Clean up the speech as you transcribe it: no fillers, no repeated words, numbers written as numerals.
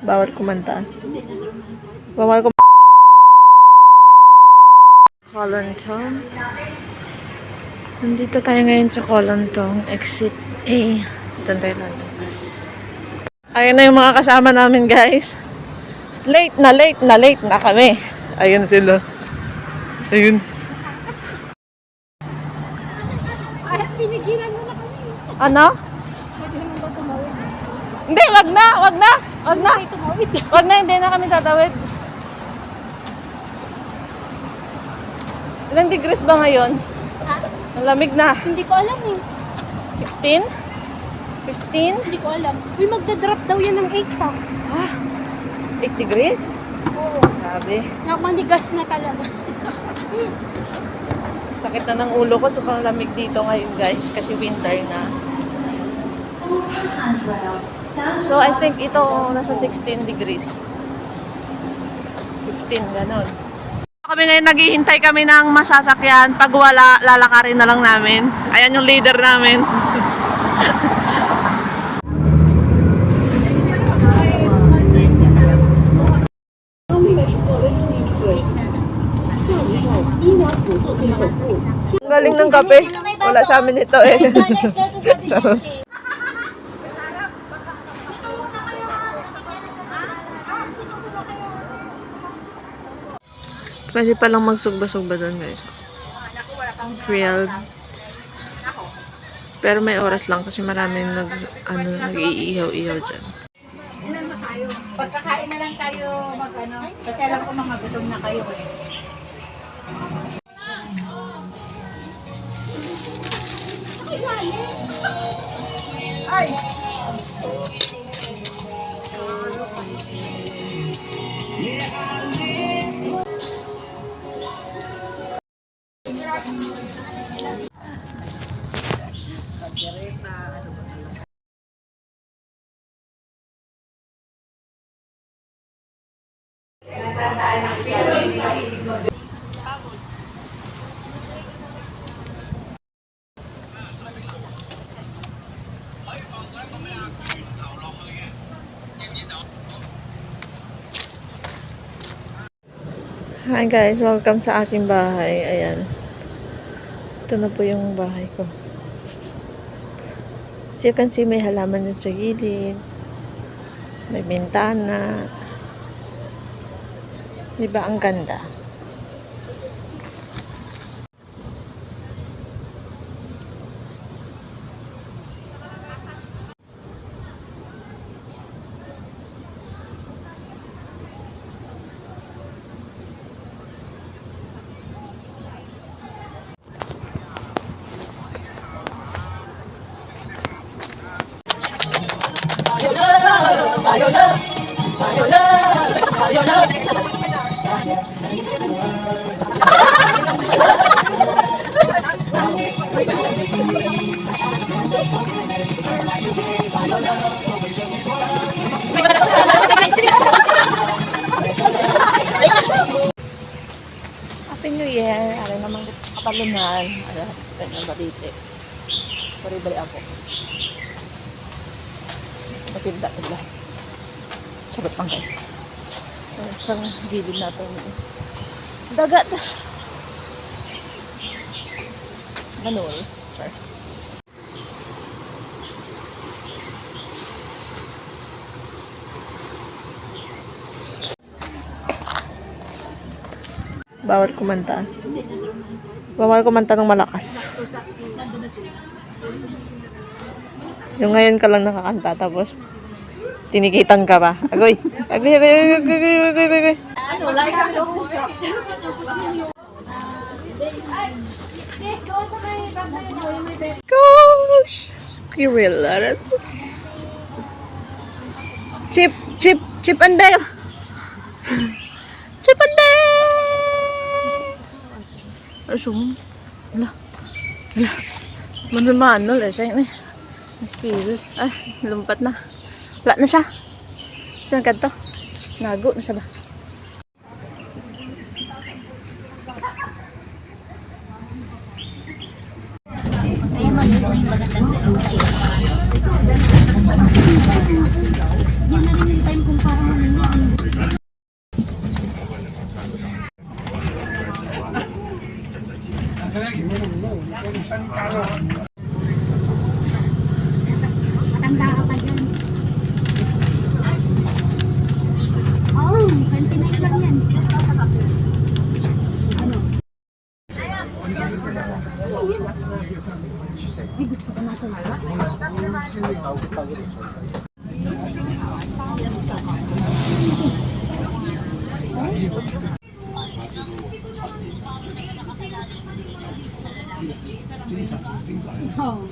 Bawal kumanta. Bawal kumanta. Kolonton. Nandito tayo ngayon sa Kolonton. Exit A. Doon tayo lalabas. Ayun na yung mga kasama namin, guys. Late na kami. Ayun sila. Ayun. Ay, pinigilan mo na kami. Ano? Pwede naman ba tumawid? Hindi, wag na. Ay, tumawid. Wag na, hindi na kami tatawid. Ilang degrees ba ngayon? Ha? Malamig na. Hindi ko alam eh. 16? 15? Hindi ko alam. Uy, magdadrop daw yan ng 8 pa. Ah, 8 degrees? Oo. Grabe. Nakapanigas na talaga. Sakit na ng ulo ko. Sobrang lamig dito ngayon, guys. Kasi winter na. So, I think ito nasa 16 degrees. 15, ganon. Kami ngayon naghihintay kami ng masasakyan. Pag wala, lalakarin na lang namin. Ayan yung leader namin. Ang galing ng kape. Wala sa amin ito eh. Charot. Pwede palang magsugba-sugba doon, guys. Grilled. Pero may oras lang kasi maraming nag-iihaw-ihaw dyan. Pagkakain na lang tayo mag-ano. Kasi alam ko mga gutom na kayo eh. Ay! Hi guys, welcome sa aking bahay. Ayan. Ito na po yung bahay ko. As you can see, may halaman dyan sa gilid. May bintana. Diba ang ganda? Happy New Year! Ano naman sa katalunan? Ano, ganyan balite. Sorry, bali ako. Masinda nila. Sagot lang guys. So, sa gilid natin. Dagat! Manol. Sure. Bawal kumanta. Bawal kumanta ng malakas. Yung ngayon ka lang nakakanta tapos tinikitan ka pa. Agoy! Agoy! Gosh! Squirrel. Chip and Dale! Chip and Dale! Asum. Ala. Manul eh siya eh. Spirit. Ay, lumpat na. Wala na siya. Saan ka to? Nago na siya ba? Yan na rin yung time kung parang Matanda ka pa dyan. Oo, 29 lang yan. Ano? Ay, gusto ko nang kumala. Oh.